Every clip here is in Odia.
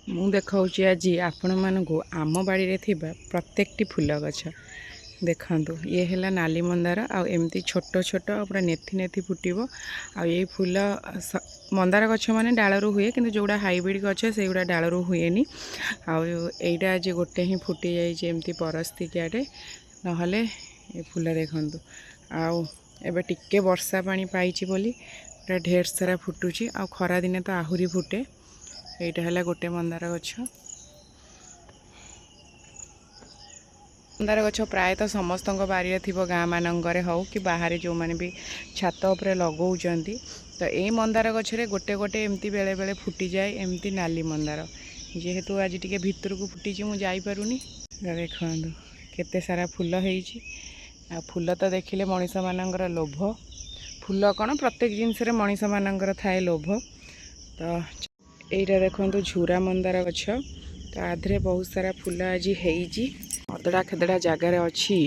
ମୁଁ ଦେଖାଉଛି ଆଜି ଆପଣମାନଙ୍କୁ ଆମ ବାଡ଼ିରେ ଥିବା ପ୍ରତ୍ୟେକଟି ଫୁଲ ଗଛ ଦେଖନ୍ତୁ। ଇଏ ହେଲା ନାଲି ମନ୍ଦାର, ଆଉ ଏମିତି ଛୋଟ ଛୋଟ ପୁରା ନେଥି ନେଥି ଫୁଟିବ। ଆଉ ଏଇ ଫୁଲ ମନ୍ଦାର ଗଛ ମାନେ ଡାଳରୁ ହୁଏ, କିନ୍ତୁ ଯେଉଁଗୁଡ଼ା ହାଇବ୍ରିଡ଼ ଗଛ ସେଇଗୁଡ଼ା ଡାଳରୁ ହୁଏନି। ଆଉ ଏଇଟା ଆଜି ଗୋଟେ ହିଁ ଫୁଟି ଯାଇଛି ଏମିତି ପରସ୍ତିକିଆଟେ, ନହେଲେ ଏ ଫୁଲ ଦେଖନ୍ତୁ। ଆଉ ଏବେ ଟିକେ ବର୍ଷା ପାଣି ପାଇଛି ବୋଲି ପୁରା ଢେର ସାରା ଫୁଟୁଛି। ଆଉ ଖରାଦିନେ ତ ଆହୁରି ଫୁଟେ। ଏଇଟା ହେଲା ଗୋଟେ ମନ୍ଦାର ଗଛ। ମନ୍ଦାର ଗଛ ପ୍ରାୟତଃ ସମସ୍ତଙ୍କ ବାରିରେ ଥିବ, ଗାଁ ମାନଙ୍କରେ ହଉ କି ବାହାରେ ଯେଉଁମାନେ ବି ଛାତ ଉପରେ ଲଗାଉଛନ୍ତି। ତ ଏଇ ମନ୍ଦାର ଗଛରେ ଗୋଟେ ଗୋଟେ ଏମିତି ବେଳେବେଳେ ଫୁଟିଯାଏ, ଏମିତି ନାଲି ମନ୍ଦାର। ଯେହେତୁ ଆଜି ଟିକେ ଭିତରକୁ ଫୁଟିଛି ମୁଁ ଯାଇପାରୁନି। ଦେଖନ୍ତୁ କେତେ ସାରା ଫୁଲ ହେଇଛି। ଆଉ ଫୁଲ ତ ଦେଖିଲେ ମଣିଷମାନଙ୍କର ଲୋଭ। ଫୁଲ କ'ଣ, ପ୍ରତ୍ୟେକ ଜିନିଷରେ ମଣିଷମାନଙ୍କର ଥାଏ ଲୋଭ। ତ ଏଇଟା ଦେଖନ୍ତୁ ଝୁରା ମନ୍ଦାର ଗଛ। ତ ଆଧିରେ ବହୁତ ସାରା ଫୁଲ ଆଜି ହେଇଛି। ଅଦଡ଼ା ଖେଦଡ଼ା ଜାଗାରେ ଅଛି,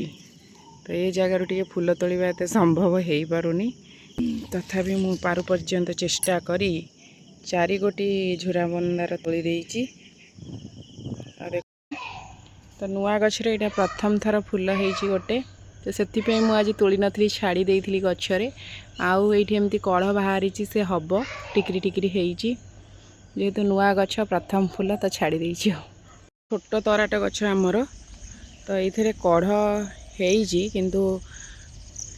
ତ ଏ ଜାଗାରୁ ଟିକେ ଫୁଲ ତୋଳିବା ଏତେ ସମ୍ଭବ ହେଇପାରୁନି। ତଥାପି ମୁଁ ପାରୁ ପର୍ଯ୍ୟନ୍ତ ଚେଷ୍ଟା କରି 4 ଗୋଟି ଝୁରା ମନ୍ଦାର ତୋଳି ଦେଇଛି। ତ ନୂଆ ଗଛରେ ଏଇଟା ପ୍ରଥମ ଥର ଫୁଲ ହେଇଛି ଗୋଟେ, ତ ସେଥିପାଇଁ ମୁଁ ଆଜି ତୋଳି ନଥିଲି, ଛାଡ଼ି ଦେଇଥିଲି ଗଛରେ। ଆଉ ଏଇଠି ଏମିତି କଢ଼ ବାହାରିଛି, ସେ ହବ ଟିକିରି ଟିକିରି ହେଇଛି। ଯେହେତୁ ନୂଆ ଗଛ ପ୍ରଥମ ଫୁଲ ତ ଛାଡ଼ି ଦେଇଛି। ଆଉ ଛୋଟ ତରାଟ ଗଛ ଆମର, ତ ଏଇଥିରେ କଢ଼ ହେଇଛି କିନ୍ତୁ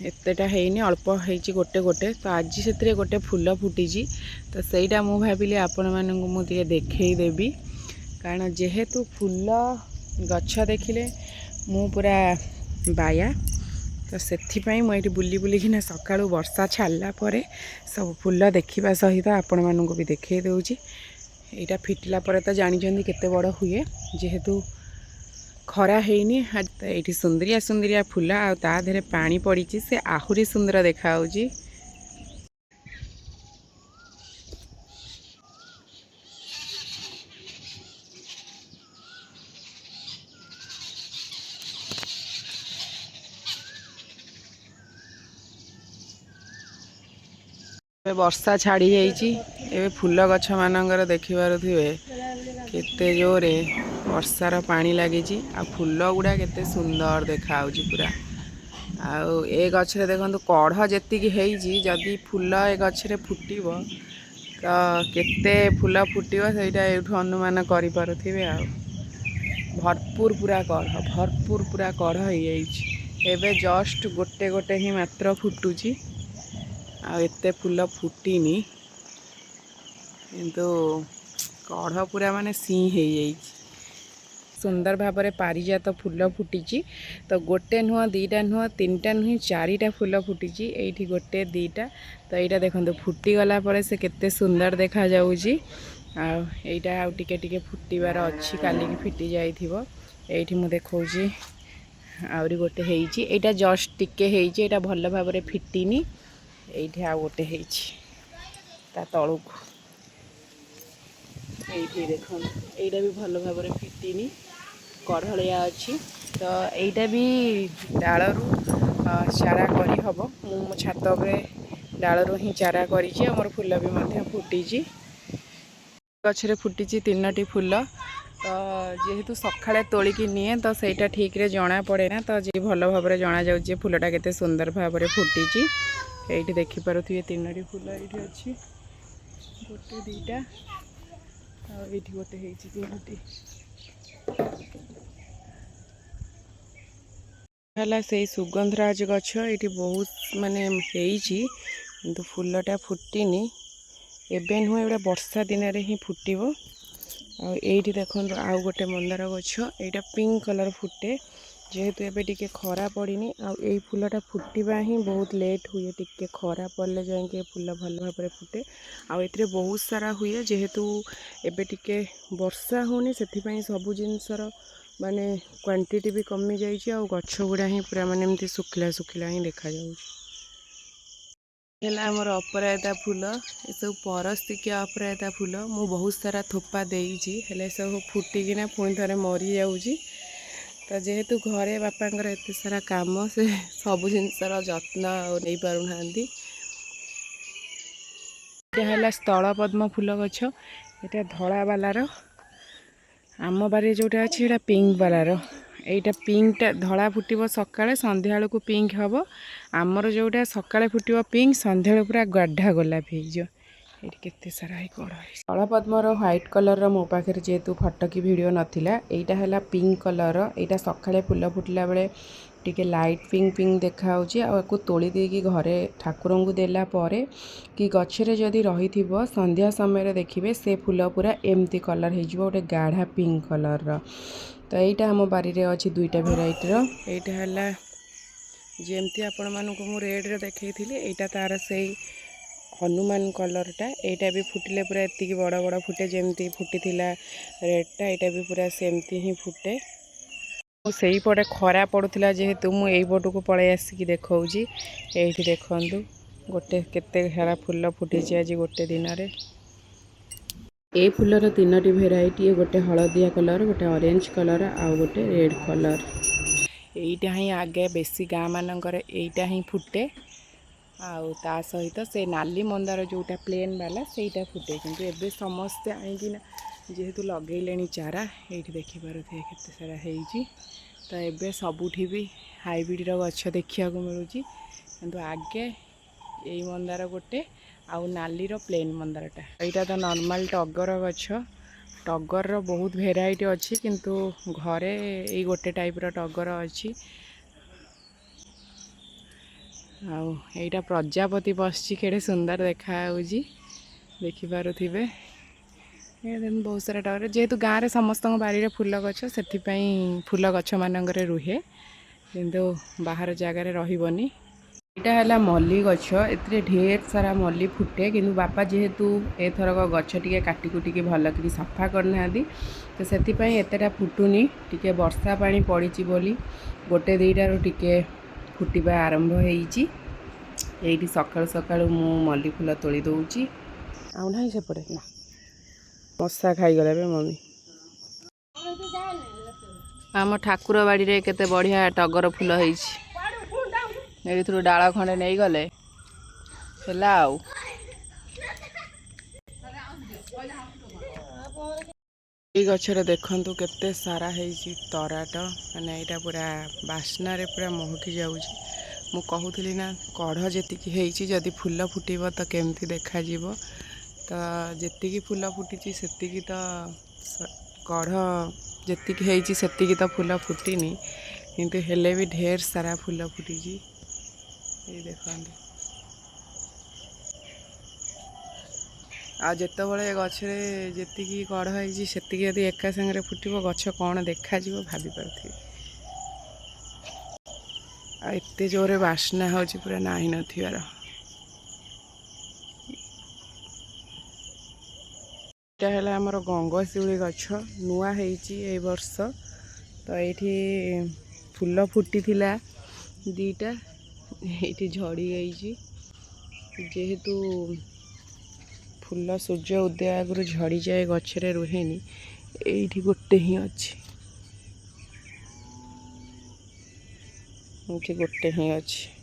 ଏତେଟା ହେଇନି, ଅଳ୍ପ ହେଇଛି ଗୋଟେ ଗୋଟେ। ତ ଆଜି ସେଥିରେ ଗୋଟେ ଫୁଲ ଫୁଟିଛି, ତ ସେଇଟା ମୁଁ ଭାବିଲି ଆପଣମାନଙ୍କୁ ମୁଁ ଟିକେ ଦେଖେଇ ଦେବି। କାରଣ ଯେହେତୁ ଫୁଲ ଗଛ ଦେଖିଲେ ମୁଁ ପୁରା ବାୟା, ତ ସେଥିପାଇଁ ମୁଁ ଏଇଠି ବୁଲି ବୁଲିକିନା ସକାଳୁ ବର୍ଷା ଛାଡ଼ିଲା ପରେ ସବୁ ଫୁଲ ଦେଖିବା ସହିତ ଆପଣମାନଙ୍କୁ ବି ଦେଖେଇ ଦେଉଛି। ଏଇଟା ଫିଟିଲା ପରେ ତ ଜାଣିଛନ୍ତି କେତେ ବଡ଼ ହୁଏ। ଯେହେତୁ ଖରା ହେଇନି, ତ ଏଇଠି ସୁନ୍ଦରିଆ ସୁନ୍ଦରିଆ ଫୁଲ, ଆଉ ତା ଦେହରେ ପାଣି ପଡ଼ିଛି, ସେ ଆହୁରି ସୁନ୍ଦର ଦେଖାହେଉଛି। ଏବେ ବର୍ଷା ଛାଡ଼ି ଯାଇଛି। ଏବେ ଫୁଲ ଗଛ ମାନଙ୍କର ଦେଖିପାରୁଥିବେ କେତେ ଜୋରେ ବର୍ଷାର ପାଣି ଲାଗିଛି, ଆଉ ଫୁଲ ଗୁଡ଼ା କେତେ ସୁନ୍ଦର ଦେଖାହେଉଛି ପୁରା। ଆଉ ଏ ଗଛରେ ଦେଖନ୍ତୁ କଢ଼ ଯେତିକି ହେଇଛି, ଯଦି ଫୁଲ ଏ ଗଛରେ ଫୁଟିବ ତ କେତେ ଫୁଲ ଫୁଟିବ ସେଇଟା ଏଇଠୁ ଅନୁମାନ କରିପାରୁଥିବେ। ଆଉ ଭରପୁର ପୁରା କଢ଼, ଭରପୁର ପୁରା କଢ଼ ହେଇଯାଇଛି। ଏବେ ଜଷ୍ଟ ଗୋଟେ ଗୋଟେ ହିଁ ମାତ୍ର ଫୁଟୁଛି, ଆଉ ଏତେ ଫୁଲ ଫୁଟିନି, କିନ୍ତୁ କଢ଼ ପୁରା ମାନେ ସିଁ ହେଇଯାଇଛି। ସୁନ୍ଦର ଭାବରେ ପାରିଜାତ ଫୁଲ ଫୁଟିଛି। ତ ଗୋଟେ ନୁହଁ, ଦୁଇଟା ନୁହଁ, ତିନିଟା ନୁହେଁ, 4ଟା ଫୁଲ ଫୁଟିଛି। ଏଇଠି ଗୋଟେ ଦୁଇଟା, ତ ଏଇଟା ଦେଖନ୍ତୁ ଫୁଟିଗଲା ପରେ ସେ କେତେ ସୁନ୍ଦର ଦେଖାଯାଉଛି। ଆଉ ଏଇଟା ଆଉ ଟିକେ ଟିକେ ଫୁଟିବାର ଅଛି, କାଲିକି ଫିଟି ଯାଇଥିବ। ଏଇଠି ମୁଁ ଦେଖାଉଛି ଆହୁରି ଗୋଟେ ହେଇଛି, ଏଇଟା ଜଷ୍ଟ ଟିକେ ହେଇଛି, ଏଇଟା ଭଲ ଭାବରେ ଫିଟିନି। ଏଇଠି ଆଉ ଗୋଟେ ହେଇଛି ତା ତଳକୁ, ଏଇଠି ଦେଖନ୍ତୁ ଏଇଟା ବି ଭଲ ଭାବରେ ଫିଟିନି, କଢ଼ଳିଆ ଅଛି। ତ ଏଇଟା ବି ଡାଳରୁ ଚାରା କରିହେବ। ମୁଁ ମୋ ଛାତ ଉପରେ ଡାଳରୁ ହିଁ ଚାରା କରିଛି। ଆମର ଫୁଲ ବି ମଧ୍ୟ ଫୁଟିଛି। ଗଛରେ ଫୁଟିଛି 3ଟି ଫୁଲ। ତ ଯେହେତୁ ସକାଳେ ତୋଳିକି ନିଏ, ତ ସେଇଟା ଠିକ୍ରେ ଜଣାପଡ଼େ ନା, ତ ଯେ ଭଲ ଭାବରେ ଜଣାଯାଉଛି ଯେ ଫୁଲଟା କେତେ ସୁନ୍ଦର ଭାବରେ ଫୁଟିଛି। ଏଇଠି ଦେଖିପାରୁଥିବେ 3ଟି ଫୁଲ ଏଇଠି ଅଛି, ଗୋଟେ ଦୁଇଟା, ଆଉ ଏଇଠି ଗୋଟେ ହେଇଛି 3ଟି। ହେଲା ସେଇ ସୁଗନ୍ଧରାଜ ଗଛ, ଏଇଠି ବହୁତ ମାନେ ହେଇଛି, କିନ୍ତୁ ଫୁଲଟା ଫୁଟିନି। ଏବେ ନୁହେଁ, ଏଗୁଡ଼ା ବର୍ଷା ଦିନରେ ହିଁ ଫୁଟିବ। ଆଉ ଏଇଠି ଦେଖନ୍ତୁ ଆଉ ଗୋଟେ ମନ୍ଦାର ଗଛ, ଏଇଟା ପିଙ୍କ କଲର୍ ଫୁଟେ। ଯେହେତୁ ଏବେ ଟିକେ ଖରା ପଡ଼ିନି, ଆଉ ଏଇ ଫୁଲଟା ଫୁଟିବା ହିଁ ବହୁତ ଲେଟ୍ ହୁଏ, ଟିକେ ଖରା ପଡ଼ିଲେ ଯାଇକି ଏ ଫୁଲ ଭଲ ଭାବରେ ଫୁଟେ। ଆଉ ଏଥିରେ ବହୁତ ସାରା ହୁଏ, ଯେହେତୁ ଏବେ ଟିକେ ବର୍ଷା ହେଉନି, ସେଥିପାଇଁ ସବୁ ଜିନିଷର ମାନେ କ୍ୱାଣ୍ଟିଟି ବି କମିଯାଇଛି। ଆଉ ଗଛ ଗୁଡ଼ା ହିଁ ପୁରା ମାନେ ଏମିତି ଶୁଖିଲା ଶୁଖିଲା ହିଁ ଦେଖାଯାଉଛି। ହେଲା ଆମର ଅପରାଜିତା ଫୁଲ, ଏସବୁ ପରସ୍ତିକିଆ ଅପରାଜିତା ଫୁଲ। ମୁଁ ବହୁତ ସାରା ଥୋପା ଦେଇଛି, ହେଲେ ସବୁ ଫୁଟିକିନା ପୁଣି ଥରେ ମରିଯାଉଛି। ତ ଯେହେତୁ ଘରେ ବାପାଙ୍କର ଏତେ ସାରା କାମ, ସେ ସବୁ ଜିନିଷର ଯତ୍ନ ଆଉ ନେଇପାରୁନାହାନ୍ତି। ଏଇଟା ହେଲା ସ୍ଥଳ ପଦ୍ମ ଫୁଲ ଗଛ, ଏଇଟା ଧଳା ବାଲାର। आम बारे जोटा अच्छे ये पिंक बालार এইটা ପିଙ୍କଟା ଧଳା ଫୁଟିବ ସକାଳେ ସନ୍ଧ୍ୟାବେଳକୁ ପିଙ୍କ ହେବ। ଆମର ଯେଉଁଟା ସକାଳେ ଫୁଟିବ ପିଙ୍କ ସନ୍ଧ୍ୟାବେଳକୁ ପୁରା ଗାଢ଼ା ଗୋଲାପୀ ହେଇଯିବ। ଏଇଠି କେତେ ସାରା ହେଇ କଢ଼ ହେଇଛି। ସ୍ଥଳପଦ୍ମର ହ୍ୱାଇଟ୍ କଲର୍ର ମୋ ପାଖରେ ଯେହେତୁ ଫଟୋ କି ଭିଡ଼ିଓ ନଥିଲା, ଏଇଟା ହେଲା ପିଙ୍କ କଲର୍ର। ଏଇଟା ସକାଳେ ଫୁଲ ଫୁଟିଲା ବେଳେ ଟିକେ ଲାଇଟ୍ ପିଙ୍କ ପିଙ୍କ ଦେଖାହେଉଛି। ଆଉ ୟାକୁ ତୋଳି ଦେଇକି ଘରେ ଠାକୁରଙ୍କୁ ଦେଲା ପରେ କି ଗଛରେ ଯଦି ରହିଥିବ ସନ୍ଧ୍ୟା ସମୟରେ ଦେଖିବେ ସେ ଫୁଲ ପୁରା ଏମିତି କଲର୍ ହେଇଯିବ, ଗୋଟେ ଗାଢ଼ା ପିଙ୍କ କଲର୍ର। तो यहीटा आम बारी रे अच्छी दुईटा भेराइटर। यहीटा है जमती आपण मानक मु रेड्रे देखी थी, यहाँ तार से हनुमान कलरटा यहाँ भी फुटिले पूरा एति बड़ बड़ फुटे जमती फुटी रेडटा, यहाँ भी पूरा सेमती ही फुटे। से पटे खरा पड़ूला जेहेतु मुझे पटू को पलि आसिक देखा ये देखु गोटे केते सारा फुल फुटी आज गोटे दिन में। ए फुलर तीनोटी भेराइटी, गोटे हलदिया कलर, गोटे ऑरेंज कलर आउ गोटे रेड कलर। यहीटा ही आगे बेसी गाँ मानकर यहीटा ही फुटे। आउ ता सहित से नाली मंदार जोटा प्लेन वाला सेटा फुटे, किंतु एबे समस्ते आईकिना जेहेतु लगेले चारा ये देखिपारे केते सारा हेजी। तो एबे सबुठी भी हाइब्रिड गछ देखा मिलूँ, किंतु आगे यही मंदार गोटे आउ नालीर प्लेन मंदारटा। यहाँ तो नॉर्मल टगर गछ, टगर बहुत भेराइटी अच्छी, किंतु घरे ये गोटे टाइप्र टगर अच्छी। आईटा प्रजापति बसची केड़े सुंदर देखा देखिपे। बहुत सारा टगर जेहेतु गाँव में समस्त बारी फुल गछ से फुल गछ मानक रुहे, किंतु बाहर जगार रही। यहाँ है मल्ली गछ, ए ढेर सारा मल्ली फुटे, किंतु बापा जेहेतु एथरक गछ टी काटिकुटिकी भल कि सफा करना, तो से एतेटा फुटुनी। टिके वर्षा पानी पड़ी बोली गोटे दुईटार टिके फुटवा आरंभ होती। ये सकाळु सकाळु मु मल्ली फूल तोली दौची। आउ ना सेपटे ना मशा खाईगले बे मम्मी। आम ठाकुर बाड़ी रे केते बढ़िया टगर फूल होईची। एथुरु डाल खंडे नहीं गले हेला आउ। ये गछरे देखंतु केते सारा हेची तराट, माने एटा पूरा बास्ना रे पूरा महकी जाउची। मु कहूथली ना कढ़ जेतिकी हेची जदी फूल फुटिबो तो केमती देखा जीवो। तो जेतिकी फूल फुटिची सेतिकी तो कढ़ जेतिकी हेची सेतिकी तो फूल फुटिनी, किंतु हेले भी ढेर सारा फूल फुटिची। ये देखते आ जिते बड़े गछरे जी कढ़ होती से एका सागर फुटब गछ कौन देखा भाभी पारे। आते जोरे बास्ना हो पूरा नाही नथिबार। यहाँ है आमर गंगशिउली गछ नुआ है वर्ष। तो ये फूल फुटी थिला दीटा ये झड़ी गई, जेहेतु फूल सूर्य उदय आगु झड़ी जाए गछरे रुहेनी। ये गोटे ही अच्छी, गोटे ही अच्छी।